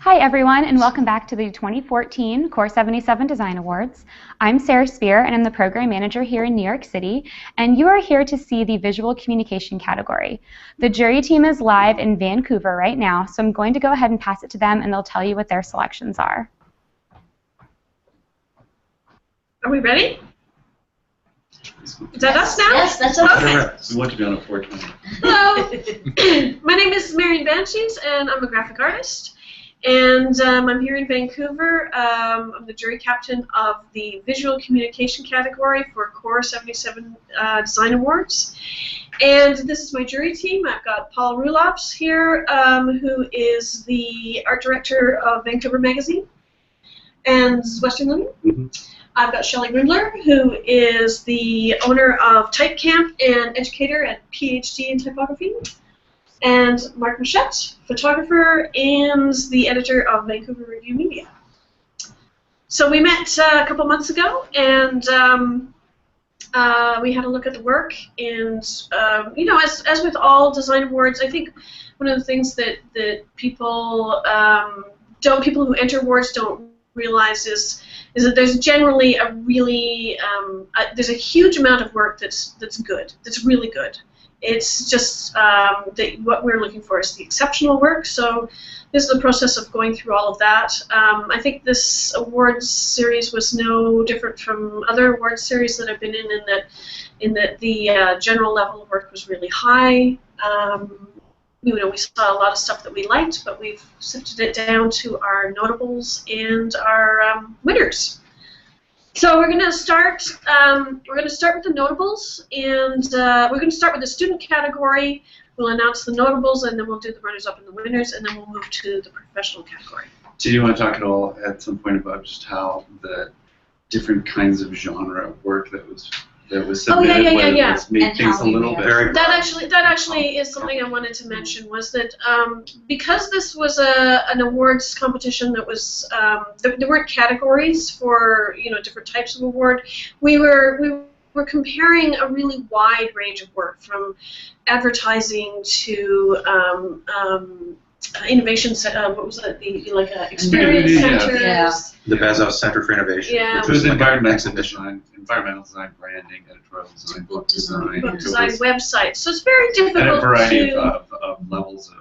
Hi everyone, and welcome back to the 2014 Core 77 Design Awards. I'm Sarah Spear, and I'm the program manager here in New York City, and you are here to see the visual communication category. The jury team is live in Vancouver right now, so I'm going to go ahead and pass it to them, and they'll tell you what their selections are. Are we ready? Is that us now? Yes, that's us. Okay. We want to be on a 420. Hello, my name is Marian Bantjes, and I'm a graphic artist. And I'm here in Vancouver. I'm the jury captain of the visual communication category for Core 77 Design Awards. And this is my jury team. I've got Paul Roelofs here, who is the art director of Vancouver Magazine and Western Living. Mm-hmm. I've got Shelley Gruendler, who is the owner of Type Camp and educator at PhD in typography. And Mark Mushet, photographer and the editor of Vancouver Review Media. So we met a couple months ago, and we had a look at the work. And you know, as with all design awards, I think one of the things that people who enter awards don't realize is that there's generally a really there's a huge amount of work that's good, that's really good. It's just that what we're looking for is the exceptional work. So this is the process of going through all of that. I think this awards series was no different from other awards series that I've been in that the general level of work was really high. You know, we saw a lot of stuff that we liked, but we've sifted it down to our notables and our winners. So we're going to start. We're going to start with the notables, and we're going to start with the student category. We'll announce the notables, and then we'll do the runners-up and the winners, and then we'll move to the professional category. Do you want to talk at all at some point about just how the different kinds of genre of work that was submitted made things a little bit very that actually is something I wanted to mention, was that because this was an awards competition that was there weren't categories for, you know, different types of award. We were comparing a really wide range of work, from advertising to innovation. What was it? Experience centers. Yeah. The Bezos Center for Innovation. Yeah. which was environmental design, branding, editorial design, book design, websites. So it's very difficult and a variety to of levels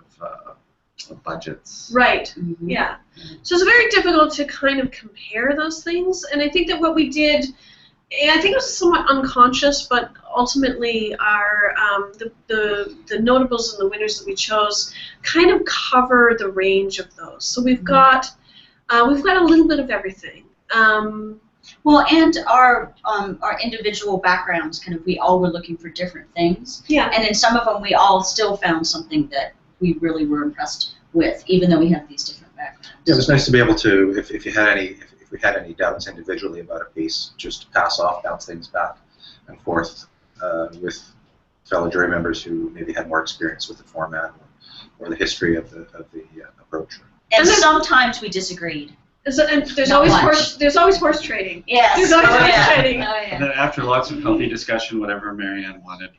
of budgets. Right. Mm-hmm. Yeah. So it's very difficult to kind of compare those things, and I think that what we did, I think it was somewhat unconscious, but ultimately our the notables and the winners that we chose kind of cover the range of those. So we've got a little bit of everything. Well, and our individual backgrounds, kind of, we all were looking for different things. Yeah. And in some of them, we all still found something that we really were impressed with, even though we have these different backgrounds. Yeah, it was nice to be able to, if we had any doubts individually about a piece, just pass off, bounce things back and forth with fellow jury members who maybe had more experience with the format or the history of the approach. And sometimes we disagreed. And there's always horse trading. Yes. There's always horse trading. Oh, yeah. And then after lots of healthy discussion, whatever Marianne wanted,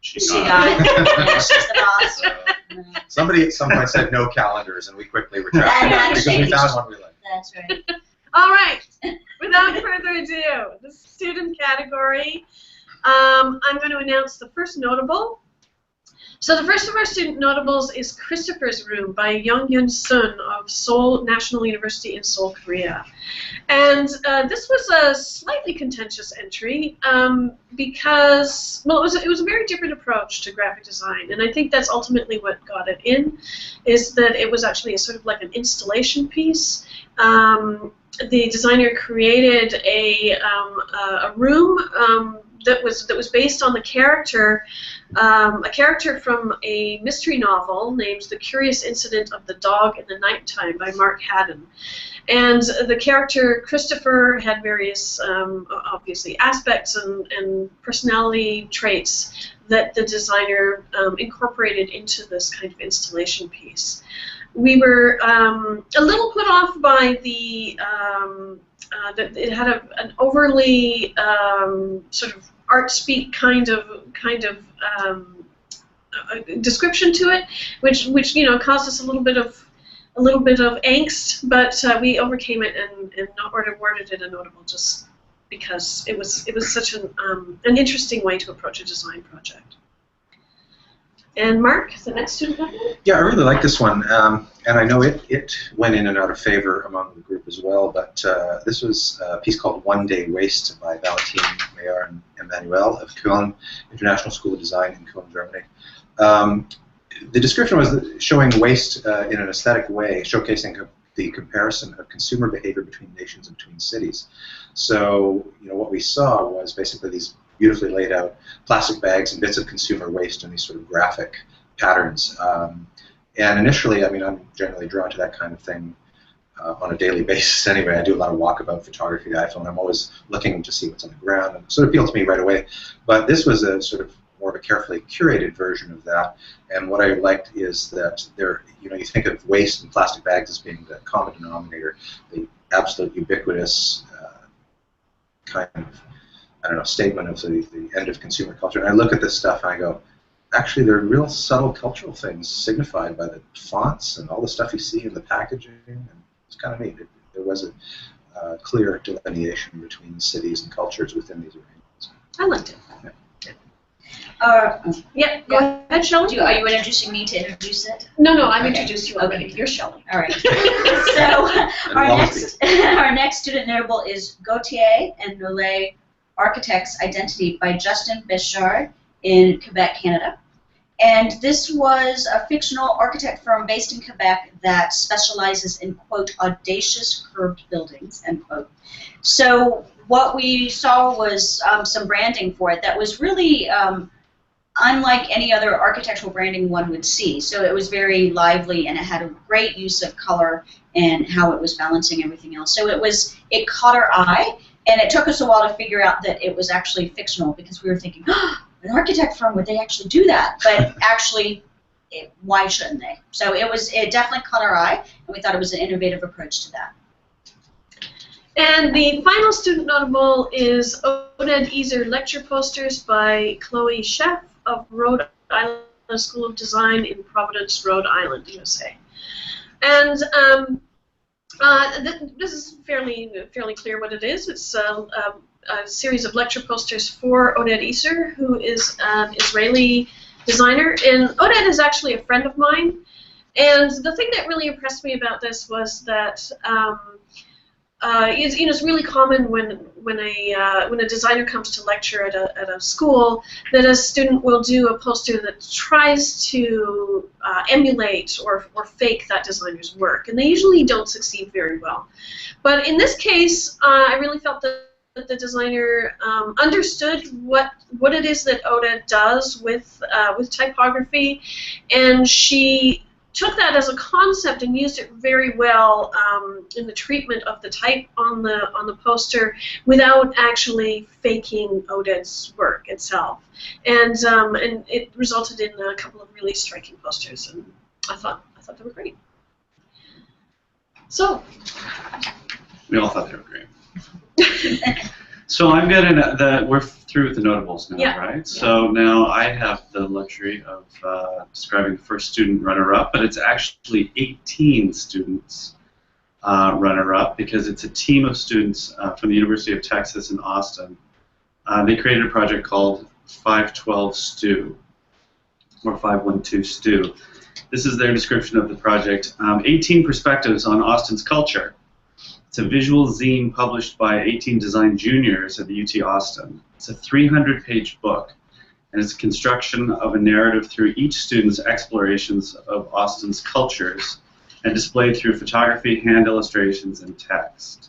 she got it. Yeah, she's the boss. So, Somebody at some point said no calendars, and we quickly retracted that because we found one we liked. That's right. All right. Without further ado, the student category. I'm going to announce the first notable. So the first of our student notables is Christopher's Room by Young-Yun Sun of Seoul National University in Seoul, Korea. And this was a slightly contentious entry because, well, it was a very different approach to graphic design, and I think that's ultimately what got it in, is that it was actually a sort of like an installation piece. The designer created a room that was based on the character, a character from a mystery novel named The Curious Incident of the Dog in the Nighttime by Mark Haddon. And the character Christopher had various, obviously, aspects and personality traits that the designer incorporated into this kind of installation piece. We were a little put off by the that it had an overly sort of art speak kind of description to it, which you know caused us a little bit of a little bit of angst, but we overcame it and awarded it a notable just because it was such an interesting way to approach a design project. And Mark, the next student notable? Yeah, I really like this one, and I know it went in and out of favor among the group as well, but this was a piece called One Day Waste by Valentin Mayer and Emmanuel of Köln International School of Design in Köln, Germany. The description was showing waste in an aesthetic way, showcasing the comparison of consumer behavior between nations and between cities. So, what we saw was basically these beautifully laid out plastic bags and bits of consumer waste in these sort of graphic patterns. And initially, I mean, I'm generally drawn to that kind of thing on a daily basis anyway. I do a lot of walkabout photography, iPhone. I'm always looking to see what's on the ground, and so it appealed to me right away. But this was a sort of more of a carefully curated version of that. And what I liked is that there, you think of waste and plastic bags as being the common denominator, the absolute ubiquitous kind of, I don't know, statement of the end of consumer culture. And I look at this stuff and I go, actually, there are real subtle cultural things signified by the fonts and all the stuff you see in the packaging. And it's kind of neat. There was a clear delineation between cities and cultures within these arrangements. I liked it. Yeah. Go ahead, Shelley. Are you introducing me to introduce it? No, I've introduced you already. You're Shelley. All right. So our next student notable is Gauthier and Nollet Architects Identity by Justin Béchard in Quebec, Canada. And this was a fictional architect firm based in Quebec that specializes in, quote, audacious curved buildings, end quote. So what we saw was some branding for it that was really unlike any other architectural branding one would see. So it was very lively, and it had a great use of color and how it was balancing everything else. So it caught our eye. And it took us a while to figure out that it was actually fictional, because we were thinking, an architect firm, would they actually do that? But actually, why shouldn't they? So it definitely caught our eye, and we thought it was an innovative approach to that. And the final student notable is Oded Ezer lecture posters by Chloe Sheff of Rhode Island School of Design in Providence, Rhode Island, USA. And this is fairly clear what it is. It's a series of lecture posters for Oded Ezer, who is an Israeli designer. And Oded is actually a friend of mine. And the thing that really impressed me about this was that it's really common when a designer comes to lecture at a school that a student will do a poster that tries to emulate or fake that designer's work, and they usually don't succeed very well. But in this case, I really felt that the designer understood what it is that Oded does with typography, and she took that as a concept and used it very well in the treatment of the type on the poster without actually faking Oded's work itself. And it resulted in a couple of really striking posters, and I thought they were great. So we all thought they were great. So I'm getting we're through with the notables now, yeah. Right? Yeah. So now I have the luxury of describing the first student runner-up, but it's actually 18 students runner-up, because it's a team of students from the University of Texas in Austin. They created a project called 512 STU, or 512 STU. This is their description of the project. 18 perspectives on Austin's culture. It's a visual zine published by 18 design juniors at the UT Austin. It's a 300-page book, and it's a construction of a narrative through each student's explorations of Austin's cultures, and displayed through photography, hand illustrations, and text.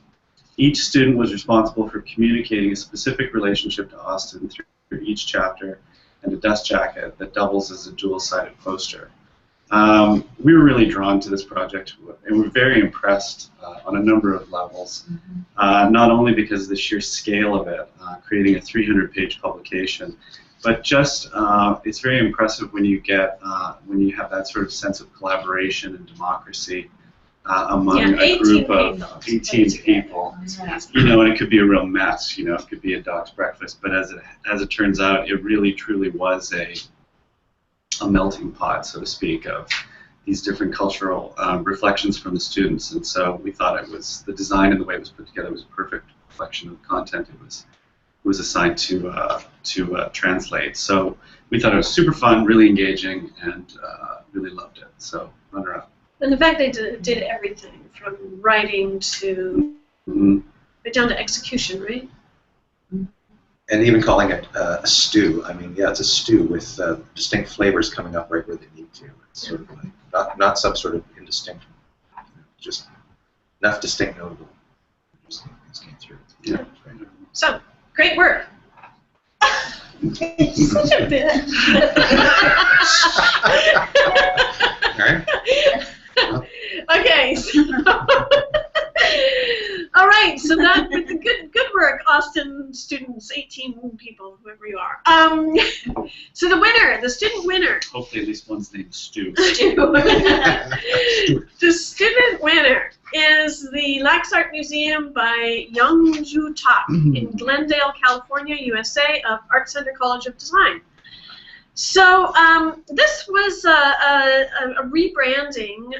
Each student was responsible for communicating a specific relationship to Austin through each chapter, and a dust jacket that doubles as a dual-sided poster. We were really drawn to this project, and we're very impressed on a number of levels. Not only because of the sheer scale of it, creating a 300-page publication, but just it's very impressive when you have that sort of sense of collaboration and democracy among a group of 18 people. And it could be a real mess. It could be a dog's breakfast. But as it turns out, it really truly was a melting pot, so to speak, of these different cultural reflections from the students, and so we thought it was the design and the way it was put together was a perfect reflection of the content it was assigned to translate. So we thought it was super fun, really engaging, and really loved it. So runner-up. And the fact they did everything from writing to right down to execution, right? And even calling it a stew. I mean, yeah, it's a stew with distinct flavors coming up right where they need to. It's sort of like not some sort of indistinct, just enough distinct notable. Just came through. Yeah. So, great work. Such a bit. All right. Okay. So all right. So that good work, Austin students, 18 people, whoever you are. So the student winner. Hopefully, at least one's named Stu. The student winner is the Lax Art Museum by Youngju Tak in Glendale, California, USA, of Art Center College of Design. So this was a rebranding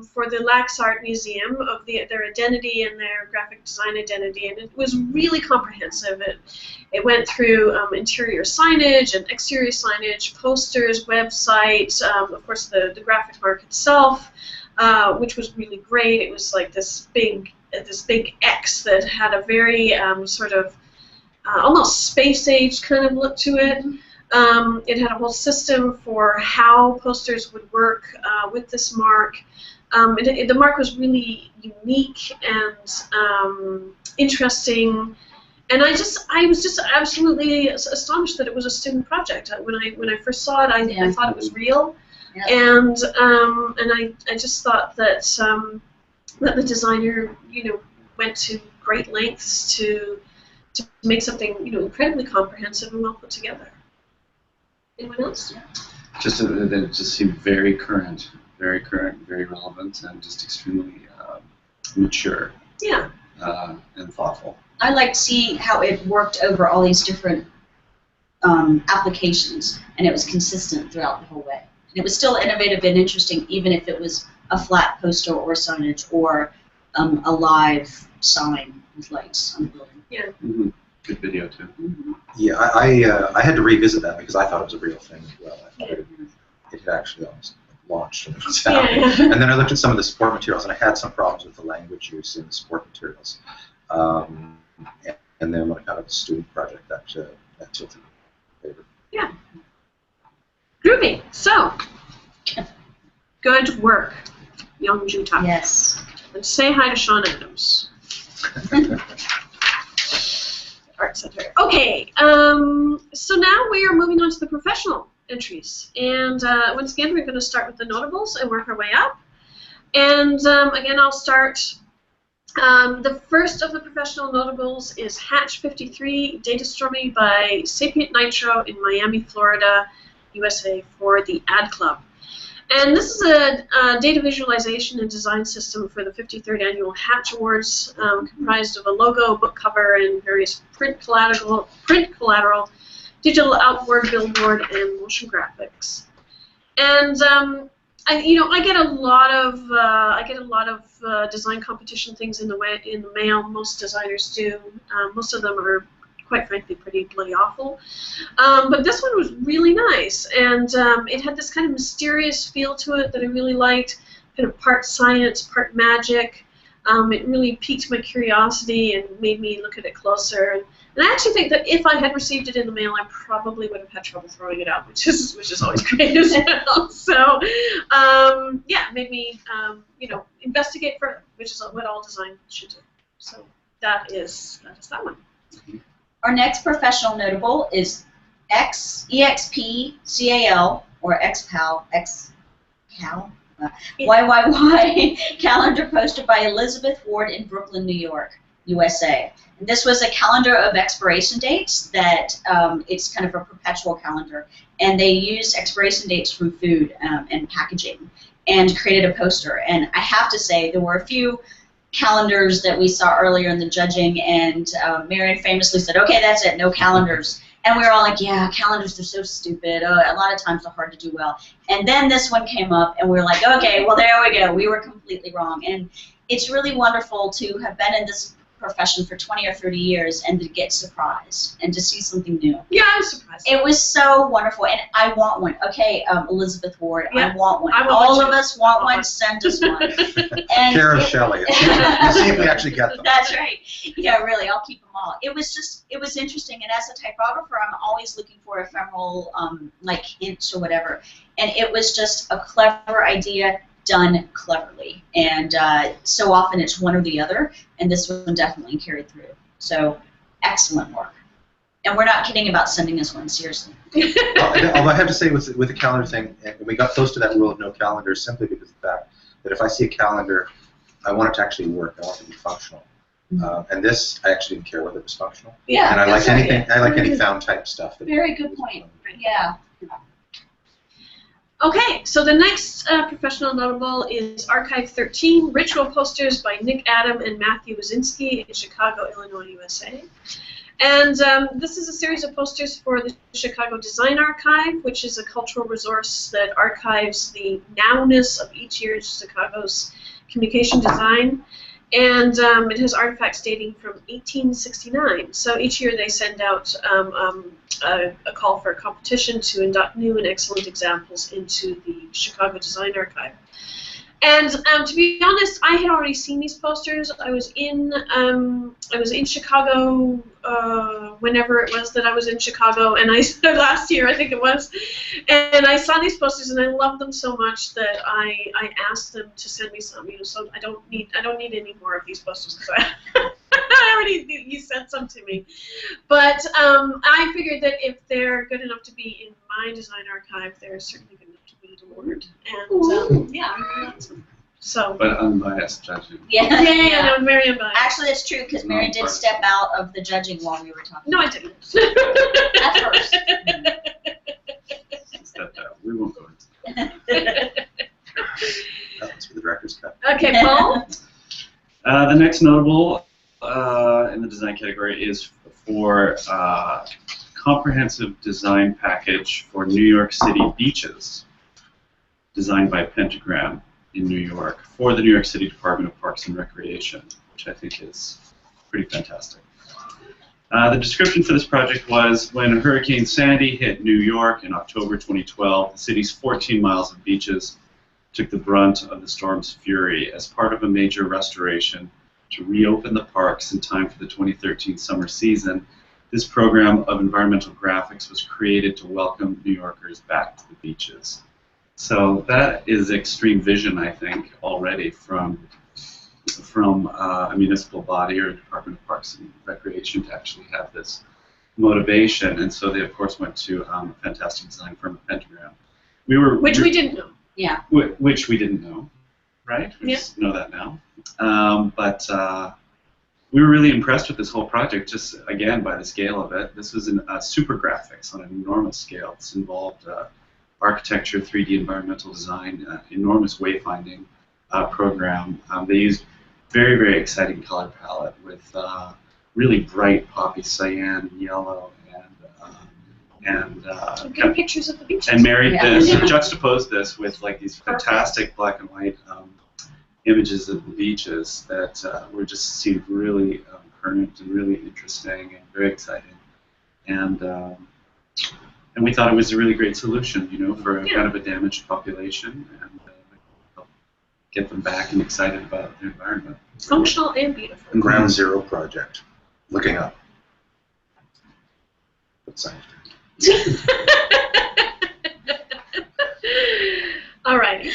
for the Lax Art Museum of their identity and their graphic design identity, and it was really comprehensive. It went through interior signage and exterior signage, posters, website, of course the graphic mark itself, which was really great. It was like this big X that had a very sort of almost space age kind of look to it. It had a whole system for how posters would work with this mark. The mark was really unique and interesting, and I was just absolutely astonished that it was a student project. When I first saw it, I thought it was real, and I just thought that that the designer went to great lengths to make something incredibly comprehensive and well put together. Anyone else? Just that it just seemed very current, very relevant, and just extremely mature. Yeah. And thoughtful. I liked seeing how it worked over all these different applications, and it was consistent throughout the whole way. And it was still innovative and interesting, even if it was a flat poster or signage or a live sign with lights on the building. Yeah. Mm-hmm. Good video too. Mm-hmm. Yeah, I had to revisit that because I thought it was a real thing as well. I thought it had actually almost launched and it was happening. Yeah. And then I looked at some of the support materials, and I had some problems with the language use in the support materials. And then when I got to the student project, that tilted in favor. Yeah. Groovy. So, good work, Youngju Tak. Yes. And say hi to Sean Adams. Art Center. Okay, so now we are moving on to the professional entries. And once again, we're going to start with the notables and work our way up. And again, I'll start. The first of the professional notables is Hatch 53 Data Storming by Sapient Nitro in Miami, Florida, USA for the Ad Club. And this is a data visualization and design system for the 53rd Annual Hatch Awards, comprised of a logo, book cover, and various print collateral, digital outboard, billboard, and motion graphics. And I get a lot of design competition things in the mail. Most designers do. Most of them are, quite frankly, pretty bloody awful. But this one was really nice, and it had this kind of mysterious feel to it that I really liked, kind of part science, part magic. It really piqued my curiosity and made me look at it closer. And I actually think that if I had received it in the mail, I probably would have had trouble throwing it out, which is always great as well. So, yeah, made me investigate further, which is what all design should do. So that is that one. Our next professional notable is EXPCAL, or XPAL, YYY calendar posted by Elizabeth Ward in Brooklyn, New York, USA. And this was a calendar of expiration dates that it's kind of a perpetual calendar, and they used expiration dates from food and packaging and created a poster. And I have to say, there were a few calendars that we saw earlier in the judging, and Marian famously said, "Okay, that's it, no calendars." And we were all like, yeah, calendars are so stupid. A lot of times they're hard to do well. And then this one came up, and we were like, okay, well, there we go. We were completely wrong. And it's really wonderful to have been in this profession for 20 or 30 years and to get surprised and to see something new. Yeah, I was surprised. It was so wonderful, and I want one. Okay, Elizabeth Ward, Yeah, I want one. I want All one of too. us want one. Send us one. And Care of Shelley. We'll see if we actually get them. That's right. Yeah, really, I'll keep them all. It was interesting, and as a typographer, I'm always looking for ephemeral, like hints or whatever. And it was just a clever idea done cleverly, and so often it's one or the other, and this one definitely carried through. So excellent work, and we're not kidding about sending us one, seriously. Although I have to say with the calendar thing, and we got close to that rule of no calendar simply because of the fact that if I see a calendar, I want it to actually work. I want it to be functional. And this, I actually didn't care whether it was functional. Yeah, and I like that's right. anything. I like any found type stuff. Very good point. Yeah. Okay, so the next professional notable is Archive 13, Ritual Posters by Nick Adam and Matthew Wazinski in Chicago, Illinois, USA. And this is a series of posters for the Chicago Design Archive, which is a cultural resource that archives the nowness of each year's Chicago's communication design. And it has artifacts dating from 1869. So each year they send out a call for a competition to induct new and excellent examples into the Chicago Design Archive. And to be honest, I had already seen these posters. I was in Chicago whenever it was that I was in Chicago, and last year I think it was, and I saw these posters and I loved them so much that I asked them to send me some. So I don't need any more of these posters because you sent some to me. But I figured that if they're good enough to be in my design archive, they're certainly good enough to be an award. And yeah, so. But unbiased judging. Yeah. No, Marian Bantjes. Actually, that's true because Mary did step out of the judging while we were talking. No, I didn't. At first. Stepped out. We won't go into that. That's for the director's cut. Okay, Paul. The next notable in the design category is for comprehensive design package for New York City beaches, designed by Pentagram in New York for the New York City Department of Parks and Recreation, which I think is pretty fantastic. The description for this project was, when Hurricane Sandy hit New York in October 2012, the city's 14 miles of beaches took the brunt of the storm's fury. As part of a major restoration to reopen the parks in time for the 2013 summer season, this program of environmental graphics was created to welcome New Yorkers back to the beaches. So that is extreme vision, I think, already from a municipal body or a Department of Parks and Recreation to actually have this motivation. And so they, of course, went to a fantastic design firm, Pentagram. Which we didn't know. Yeah. Which we didn't know, right? We just know that now. But we were really impressed with this whole project, just, again, by the scale of it. This was super graphics on an enormous scale. This involved architecture, 3D environmental design, enormous wayfinding program. They used very, very exciting color palette with really bright poppy cyan, yellow, and good pictures of the beaches. and married this, juxtaposed this with like these fantastic black and white images of the beaches that were just seemed really current and really interesting and very exciting. And we thought it was a really great solution, for a kind of a damaged population, and get them back and excited about the environment. Functional and beautiful. And Ground Zero Project. Looking up. All right.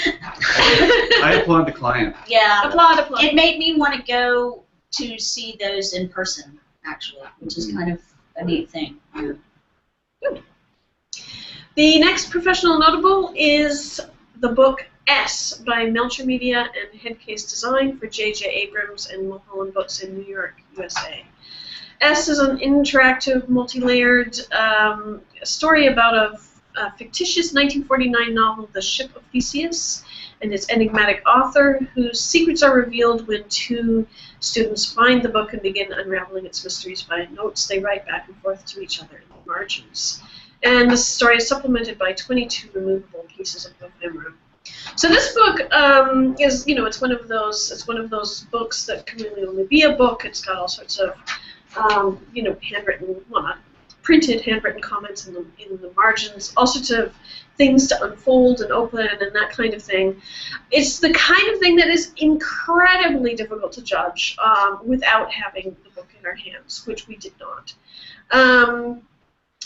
I applaud the client. Yeah. Applaud, applaud. It made me want to go to see those in person, actually, which is kind of a neat thing. Good. The next professional notable is the book S by Melcher Media and Headcase Design for J.J. Abrams and Mulholland Books in New York, USA. S is an interactive, multi-layered story about a fictitious 1949 novel, The Ship of Theseus, and its enigmatic author, whose secrets are revealed when two students find the book and begin unraveling its mysteries by notes they write back and forth to each other in the margins. And the story is supplemented by 22 removable pieces of ephemera. So this book is, it's one of those books that can really only be a book. It's got all sorts of, handwritten, well, not printed handwritten comments in the margins, all sorts of things to unfold and open and that kind of thing. It's the kind of thing that is incredibly difficult to judge without having the book in our hands, which we did not.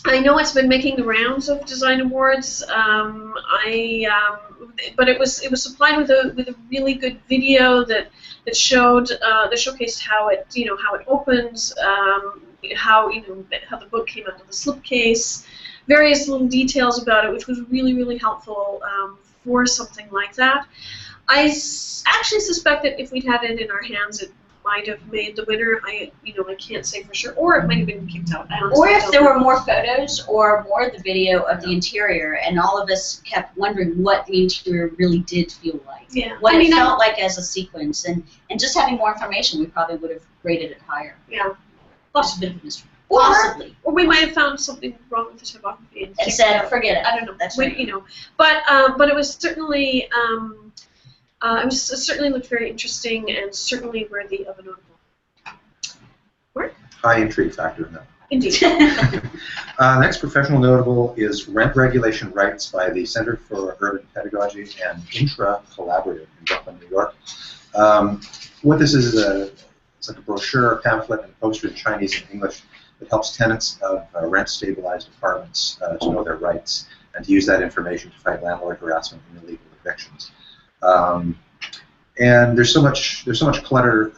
I know it's been making the rounds of design awards, but it was supplied with a really good video that showcased how it opens, how the book came out of the slipcase, various little details about it, which was really, really helpful for something like that. I actually suspect that if we'd had it in our hands, it might have made the winner. I can't say for sure, or it might have been kicked out. Or if there were more photos or more of the video of the interior, and all of us kept wondering what the interior really did feel like. Yeah. What it felt like as a sequence, and just having more information, we probably would have rated it higher. Yeah. Plus a bit of a mystery. Possibly. Or we might have found something wrong with the typography and said, forget it. I don't know. That's right. But it was certainly it certainly looked very interesting and certainly worthy of a notable. Mark? High intrigue factor in that. Indeed. Next professional notable is Rent Regulation Rights by the Center for Urban Pedagogy and Intra Collaborative in Brooklyn, New York. What this is it's like a brochure, a pamphlet, and a poster in Chinese and English that helps tenants of rent-stabilized apartments to know their rights and to use that information to fight landlord harassment and illegal evictions. And there's so much clutter.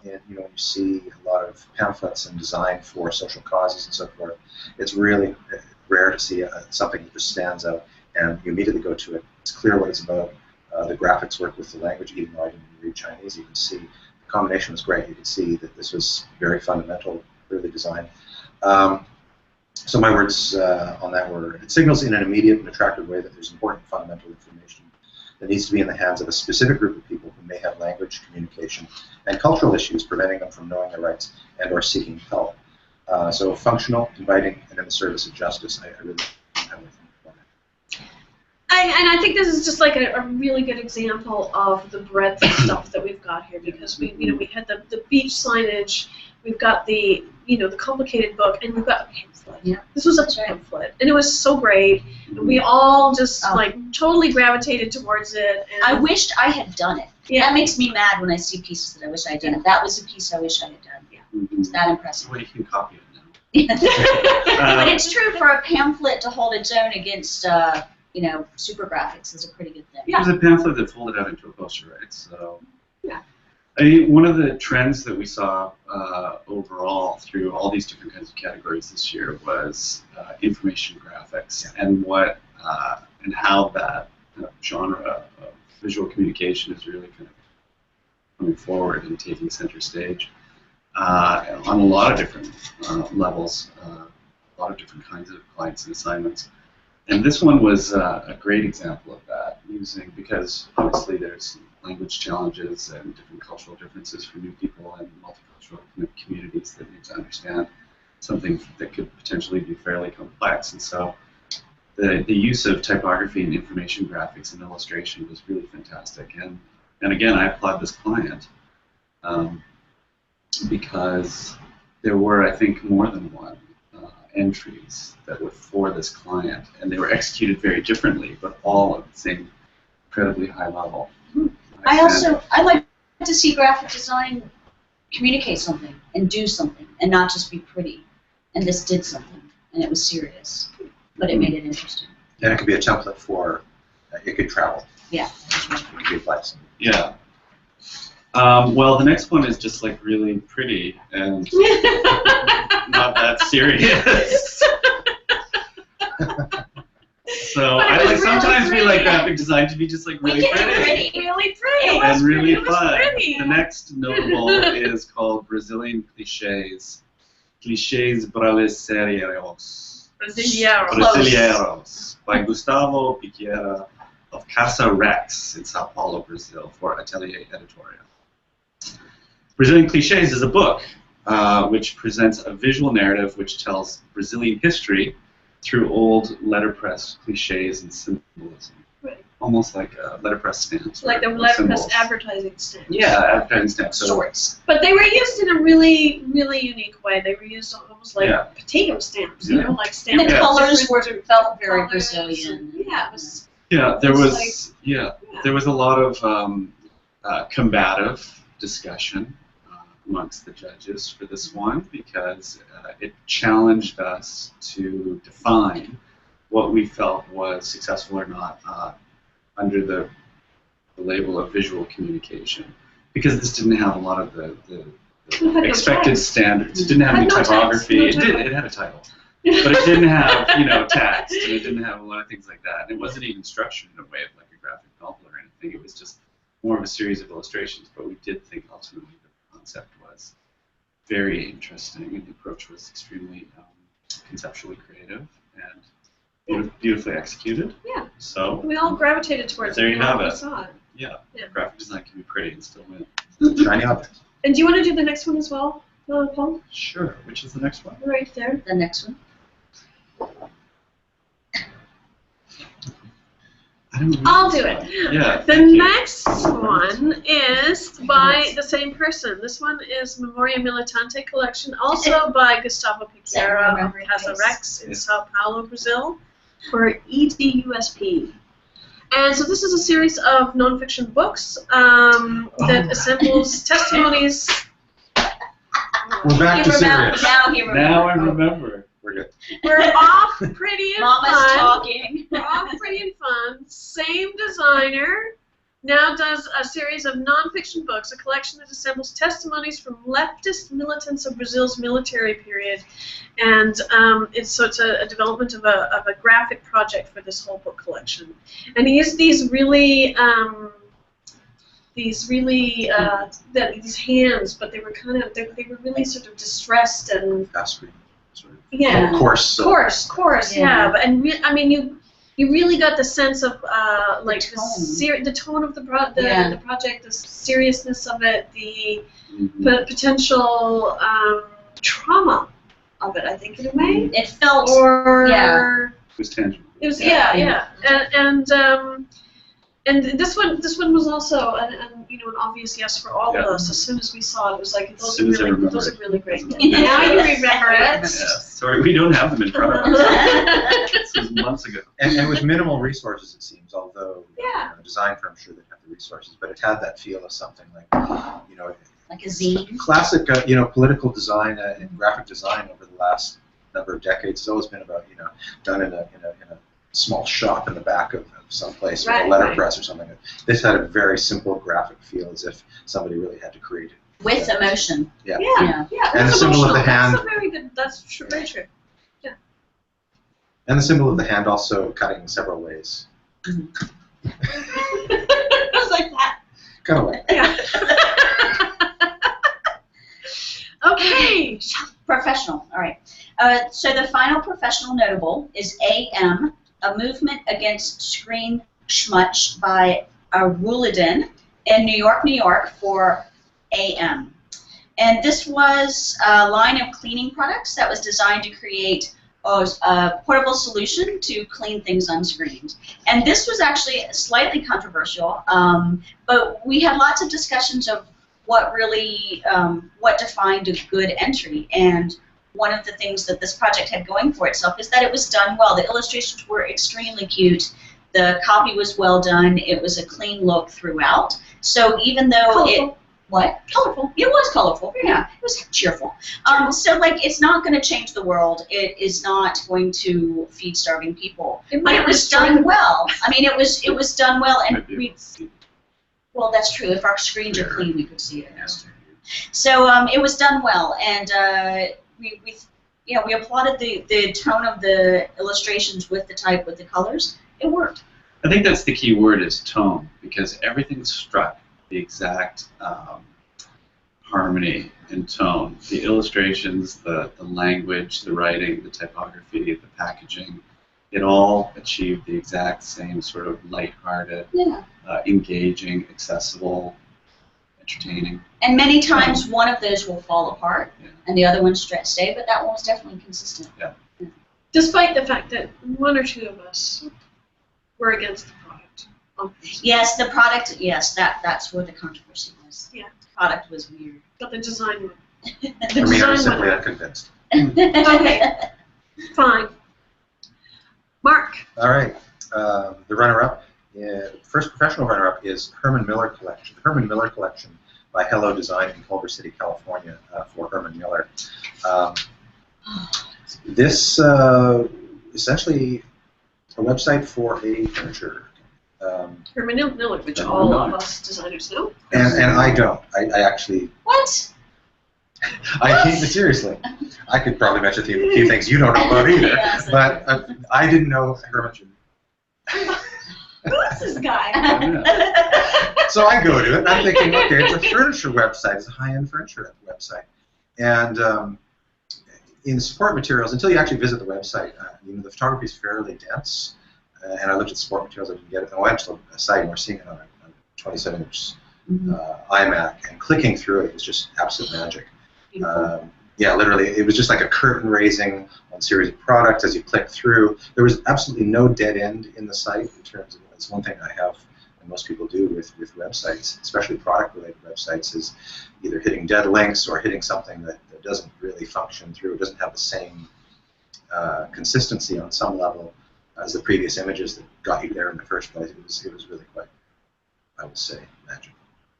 And you see a lot of pamphlets and design for social causes and so forth. It's really rare to see something that just stands out, and you immediately go to it. It's clear what it's about. The graphics work with the language, even though I didn't read Chinese. You can see the combination was great. You can see that this was very fundamental, clearly designed. So my words on that were, it signals in an immediate and attractive way that there's important fundamental information that needs to be in the hands of a specific group of people who may have language, communication, and cultural issues preventing them from knowing their rights and or seeking help. So functional, inviting, and in the service of justice. I really have anything for it. And I think this is just like a really good example of the breadth of stuff that we've got here, because we had the beach signage, we've got the complicated book, and we've got a pamphlet. Yeah. This was a pamphlet, and it was so great. And we all just totally gravitated towards it. And I wished I had done it. Yeah. That makes me mad when I see pieces that I wish I had done. That was a piece I wish I had done. Yeah. It's that impressive. Well, you can copy it now. But it's true, for a pamphlet to hold its own against super graphics is a pretty good thing. Yeah. There's a pamphlet that folded out into a poster, right? So, yeah. I mean, one of the trends that we saw overall through all these different kinds of categories this year was information graphics, and what and how that genre of visual communication is really kind of coming forward and taking center stage on a lot of different levels, a lot of different kinds of clients and assignments. And this one was a great example of that, because obviously there's language challenges and different cultural differences for new people and multicultural communities that need to understand something that could potentially be fairly complex. And so the use of typography and information graphics and illustration was really fantastic. And again, I applaud this client because there were, I think, more than one entries that were for this client, and they were executed very differently, but all at the same incredibly high level. I like to see graphic design communicate something and do something and not just be pretty. And this did something, and it was serious, but it made it interesting. And it could be a template for, it could travel. Yeah. It could be advice. Yeah. Well, the next one is just like really pretty and not that serious. So sometimes we like graphic design to be just like really pretty. Really pretty. And really fun. Pretty. The next notable is called Brazilian Clichés. Clichés Brasileiros. Brasileiros. Brasileiros by Gustavo Piqueira of Casa Rex in Sao Paulo, Brazil, for Atelier Editorial. Brazilian Clichés is a book which presents a visual narrative which tells Brazilian history through old letterpress cliches and symbolism. Right. Almost like letterpress stamps. Like the letterpress advertising stamps. Yeah, advertising stamps. So, Shorts. But they were used in a really, really unique way. They were used almost like potato stamps, you know, like stamps. And the colors felt very colors. Brazilian. Yeah, it was. Yeah, there It's was like- there was a lot of combative discussion amongst the judges for this one because it challenged us to define what we felt was successful or not under the label of visual communication, because this didn't have a lot of the expected standards. It didn't have any typography. It had a title. But it didn't have, text, and it didn't have a lot of things like that. And it wasn't even structured in a way of like a graphic novel or anything. It was just more of a series of illustrations. But we did think ultimately the concept was very interesting, and the approach was extremely conceptually creative and beautifully executed. Yeah. So we all gravitated towards there it. you have We it. saw it. Yeah. Yeah. Graphic design can be pretty and still win. Shiny object. And do you want to do the next one as well, Paul? Sure. Which is the next one? Right there. The next one. I don't remember I'll this do one. it. Yeah. The thank you. next one is by the same person. This one is Memoria Militante collection, also by Gustavo Piqueira of Casa Rex in Sao Paulo, Brazil, for EDUSP. And so this is a series of nonfiction books that assembles testimonies. We're back to serious. Now I remember. We're good. We're off pretty and Mama's fun. talking. We're off pretty and fun. Same designer now does a series of nonfiction books, a collection that assembles testimonies from leftist militants of Brazil's military period, and it's a development of a graphic project for this whole book collection. And he used these really these hands, but they were they were really sort of distressed and Fast screen. Sort of. yeah. Coarse. Coarse, yeah. But I mean, you really got the sense of like the tone of the project, the seriousness of it, the potential trauma of it. I think in a way. It felt It was tangible. It was and this one was also an obvious yes for all of us. As soon as we saw it, it was like those are really great. Now you remember it. Yeah. Sorry, we don't have them in front of us. This was months ago. And with minimal resources, it seems, although Yeah. a design firm sure they have the resources, but it had that feel of something like, like a zine. classic, political design and graphic design over the last number of decades has always been about, done in a small shop in the back of some place with a letterpress or something. This had a very simple graphic feel, as if somebody really had to create it. With emotion. Yeah. Yeah. And the symbol of the hand. That's very good. That's true. Very true. And the symbol of the hand also cutting in several ways. It was like that. Kind of like. Yeah. Okay. Professional. All right. So the final professional notable is AM, a movement against screen schmutz by Roelofs in New York for AM. And this was a line of cleaning products that was designed to create a portable solution to clean things on screens. And this was actually slightly controversial, but we had lots of discussions of what really, what defined a good entry. And one of the things that this project had going for itself is that it was done well. The illustrations were extremely cute. The copy was well done. It was a clean look throughout. So even though Colorful. Colorful. It was colorful. Yeah, it was cheerful. So like, it's not going to change the world. It is not going to feed starving people. But it was done well. I mean, it was done well, and well, that's true. If our screens are clean, we could see it. So it was done well, and we applauded the tone of the illustrations with the type, with the colors. It worked. I think that's the key word, is tone, because everything struck the exact harmony and tone. The illustrations, the language, the writing, the typography, the packaging. it all achieved the exact same sort of lighthearted, engaging, accessible, entertaining. And many times one of those will fall apart, Yeah. and the other ones stay, but that one was definitely consistent. Yeah. Despite the fact that one or two of us were against the product. Yes, the product. Yes, that's where the controversy was. Yeah. The product was weird. But the design went. For me, I'm simply unconvinced. Okay. Fine. Mark. All right. The runner-up, first professional runner-up is Herman Miller Collection. The Herman Miller Collection by Hello Design in Culver City, California, for Herman Miller. This essentially a website for a furniture. Herman Miller, which all of us designers know. And I don't. I actually. What? I take it seriously. I could probably mention a few things you don't know about either. Yes, but I didn't know Herman. Who is this guy? So I go to it, and I'm thinking, okay, it's a furniture website. It's a high-end furniture website. And in support materials, until you actually visit the website, the photography is fairly dense. And I looked at support materials, I didn't get it. And I went to the site, and we're seeing it on a 27-inch iMac. And clicking through it was just absolute magic. Yeah, literally, it was just like a curtain raising on a series of products as you click through. There was absolutely no dead end in the site in terms of, it's one thing I have, and most people do with websites, especially product-related websites, is either hitting dead links or hitting something that doesn't really function through. It doesn't have the same consistency on some level as the previous images that got you there in the first place. It was really quite, I would say, magical.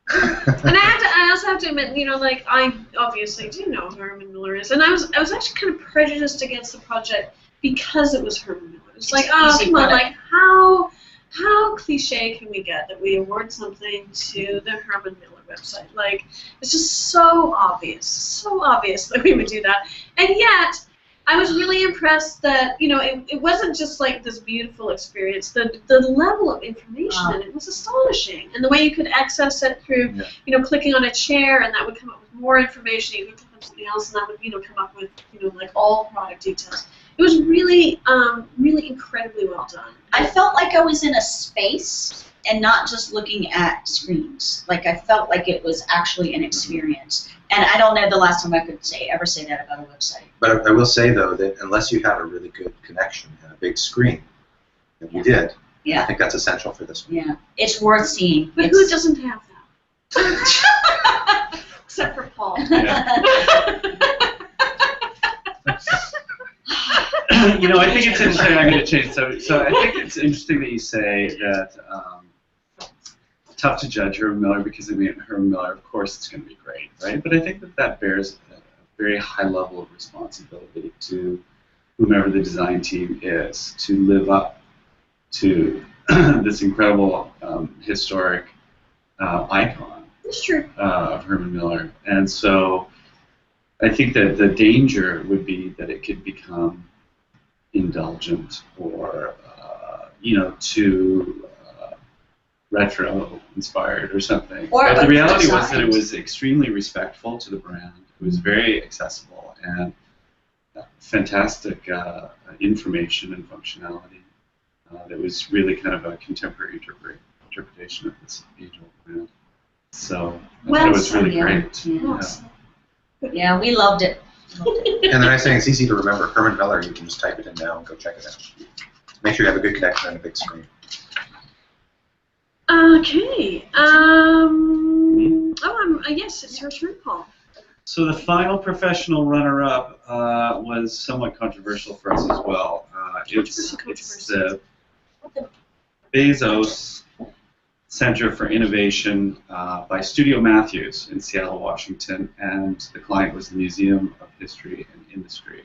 And I also have to admit, like I obviously do know who Herman Miller is, and I was actually kind of prejudiced against the project because it was Herman Miller. It's like, oh come on, like how cliche can we get that we award something to the Herman Miller website? Like, it's just so obvious that we would do that, and yet I was really impressed that it wasn't just like this beautiful experience. The level of information in it was astonishing, and the way you could access it through clicking on a chair, and that would come up with more information. You could click on something else, and that would come up with like all product details. It was really really incredibly well done. I felt like I was in a space and not just looking at screens. Like I felt like it was actually an experience. And I don't know the last time I could ever say that about a website. But I will say, though, that unless you have a really good connection and a big screen, and you did, I think that's essential for this one. Yeah, it's worth seeing. But who doesn't have that? Except for Paul. Yeah. I think it's interesting. I'm going to change. So I think it's interesting that you say that tough to judge Herman Miller because Herman Miller, of course, it's going to be great, right? But I think that bears a very high level of responsibility to whomever the design team is to live up to this incredible historic icon of Herman Miller. And so I think that the danger would be that it could become indulgent or too retro inspired or something. But the reality was that it was extremely respectful to the brand. It was very accessible and fantastic information and functionality. That was really kind of a contemporary interpretation of this age-old brand. So I thought it was really great. Yeah, we loved it. And the nice thing, it's easy to remember. Herman Miller, you can just type it in now and go check it out. Make sure you have a good connection and a big screen. Okay. Yes, it's your turn, Paul. So the final professional runner-up was somewhat controversial for us as well. It's the Bezos Center for Innovation by Studio Matthews in Seattle, Washington, and the client was the Museum of History and Industry.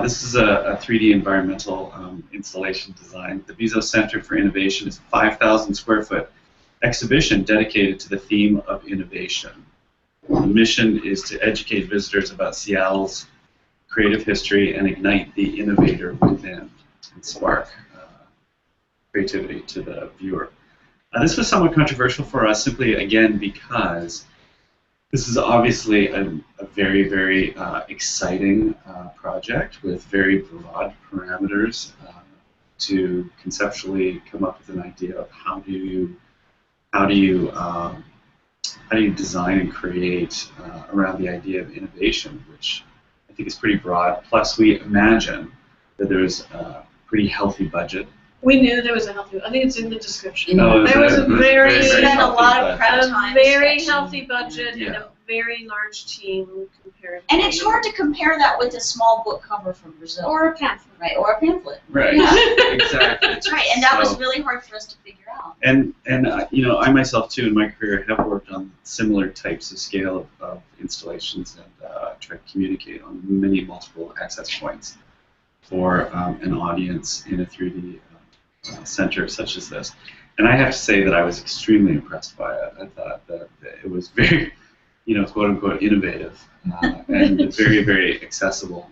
This is a 3D environmental installation design. The Bezos Center for Innovation is a 5,000 square foot exhibition dedicated to the theme of innovation. The mission is to educate visitors about Seattle's creative history and ignite the innovator within and spark creativity to the viewer. This was somewhat controversial for us simply, again, because this is obviously a very, very exciting project with very broad parameters to conceptually come up with an idea of how do you design and create around the idea of innovation, which I think is pretty broad. Plus, we imagine that there's a pretty healthy budget. We knew there was a healthy. I think it's in the description. Oh, there was a very, spent a lot of healthy prep budget. time. very sketching. healthy budget Yeah. and a very large team compared. And it's hard to compare that with a small book cover from Brazil. Or a pamphlet. Right, or a pamphlet. Right. Yeah. Exactly. That's right, and that was So- really hard for us to figure out. And you know, I myself too in my career have worked on similar types of scale of installations and tried to communicate on multiple access points for an audience in a 3D center such as this. And I have to say that I was extremely impressed by it. I thought that it was very, you know, quote unquote innovative and very, very accessible,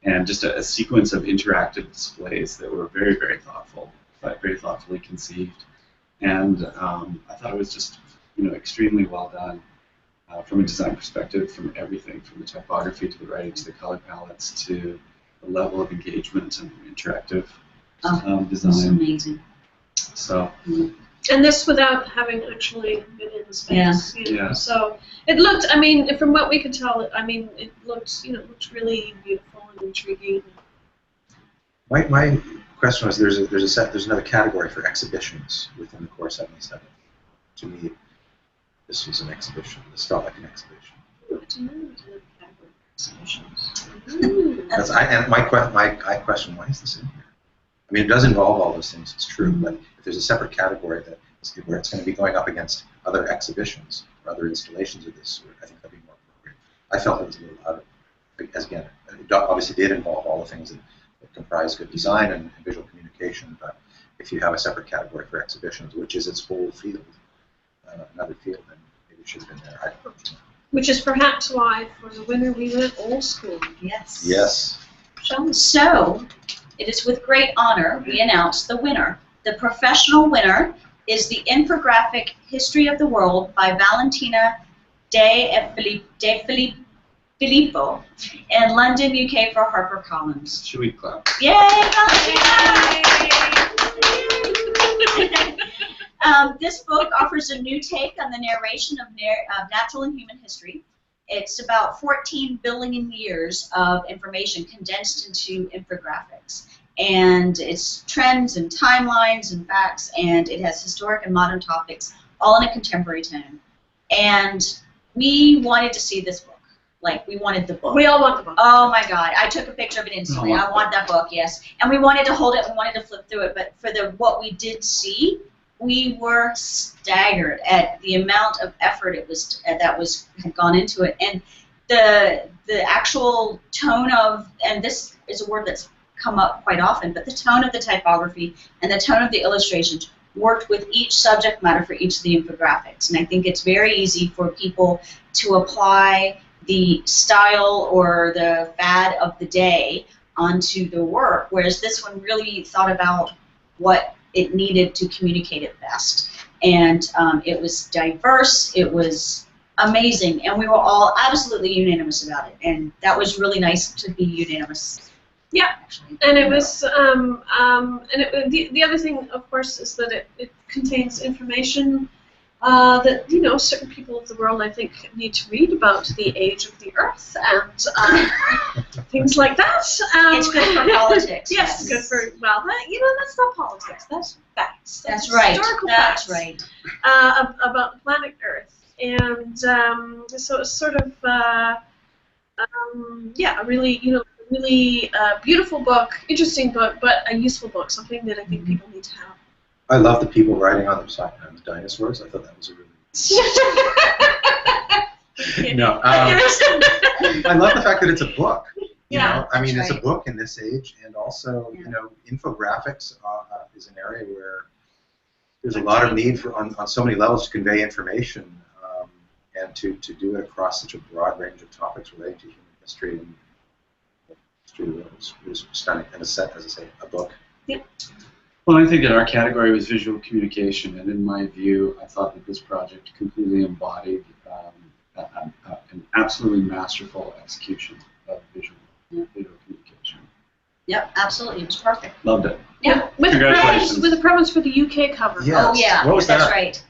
and just a sequence of interactive displays that were very, very thoughtful, very thoughtfully conceived. And I thought it was just, you know, extremely well done from a design perspective, from everything, from the typography to the writing to the color palettes to the level of engagement and interactive It was design. amazing. So, And this without having actually been in the space. Yeah. You know? Yeah. So it looked. I mean, from what we could tell, I mean, it looked. You know, looked really beautiful and intriguing. My question was, there's another category for exhibitions within the Core 77. To me, this was an exhibition. This felt like an exhibition. And my question, why is this in here? I mean, it does involve all those things, it's true, but if there's a separate category where it's going to be going up against other exhibitions or other installations of this sort, I think that'd be more appropriate. I felt it was a little out of, as again, it obviously did involve all the things that comprise good design and visual communication, but if you have a separate category for exhibitions, which is its whole field, another field, then maybe it should have been there. Which is perhaps why, for the winner, we went old school. Yes. Yes. So, it is with great honor we announce the winner. The professional winner is the infographic History of the World by Valentina de Filippo in London, UK for HarperCollins. should we clap? Yay, Valentina! This book offers a new take on the narration of natural and human history. It's about 14 billion years of information condensed into infographics. And it's trends and timelines and facts, and it has historic and modern topics, all in a contemporary tone. And we wanted to see this book. Like, we wanted the book. We all want the book. Oh my God! I took a picture of it instantly. I want that book, yes. And we wanted to hold it. We wanted to flip through it. But for what we did see, we were staggered at the amount of effort that had gone into it, and the actual tone of, and this is a word that's come up quite often, but the tone of the typography and the tone of the illustrations worked with each subject matter for each of the infographics. And I think it's very easy for people to apply the style or the fad of the day onto the work, whereas this one really thought about what it needed to communicate it best. And it was diverse, it was amazing, and we were all absolutely unanimous about it. And that was really nice to be unanimous. Yeah, actually. and it was, the other thing, of course, is that it contains information that, you know, certain people of the world, I think, need to read about the age of the Earth and things like that. It's good for politics. Yes, good for, well, you know, that's not politics, that's facts. That's right. Historical That's facts, right. about the planet Earth. And so it's sort of, yeah, really, you know, really beautiful book, interesting book, but a useful book, something that I think people need to have. I love the people riding on the dinosaurs. I thought that was a really... No. I love the fact that it's a book. You know? I mean, it's a book in this age, and also, you know, infographics is an area where there's a lot of need for, on so many levels, to convey information, and to do it across such a broad range of topics relating to human history and history of the world. It was stunning, and as I say, a book. Yep. Well, I think that our category was visual communication, and in my view, I thought that this project completely embodied an absolutely masterful execution of visual communication. Yep, absolutely. It was perfect. Loved it. Yeah. With Congratulations. the preference for the UK cover. Yeah. Oh yeah, What was that's that? right.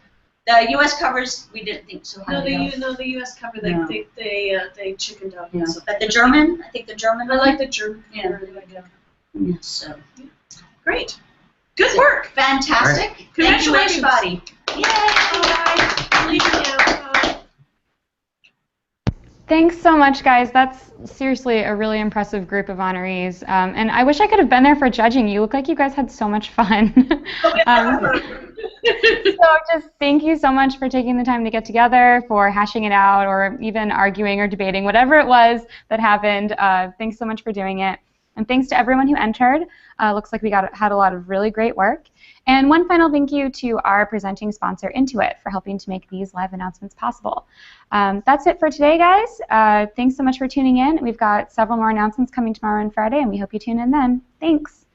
The U.S. covers we didn't think so No, highly of. the US cover they No. they chickened out. Yeah. So But the German, I think the German. I like the German. Yeah. cover, yeah. Yeah, so Great. Good work. fantastic. Thank you, Congratulations. everybody. Yay! Bye. Leaving now. Bye. Thanks so much, guys. That's seriously a really impressive group of honorees. And I wish I could have been there for judging. You look like you guys had so much fun. So just thank you so much for taking the time to get together, for hashing it out, or even arguing or debating, whatever it was that happened. Thanks so much for doing it. And thanks to everyone who entered. Looks like we had a lot of really great work. And one final thank you to our presenting sponsor, Intuit, for helping to make these live announcements possible. That's it for today, guys. Thanks so much for tuning in. We've got several more announcements coming tomorrow and Friday, and we hope you tune in then. Thanks.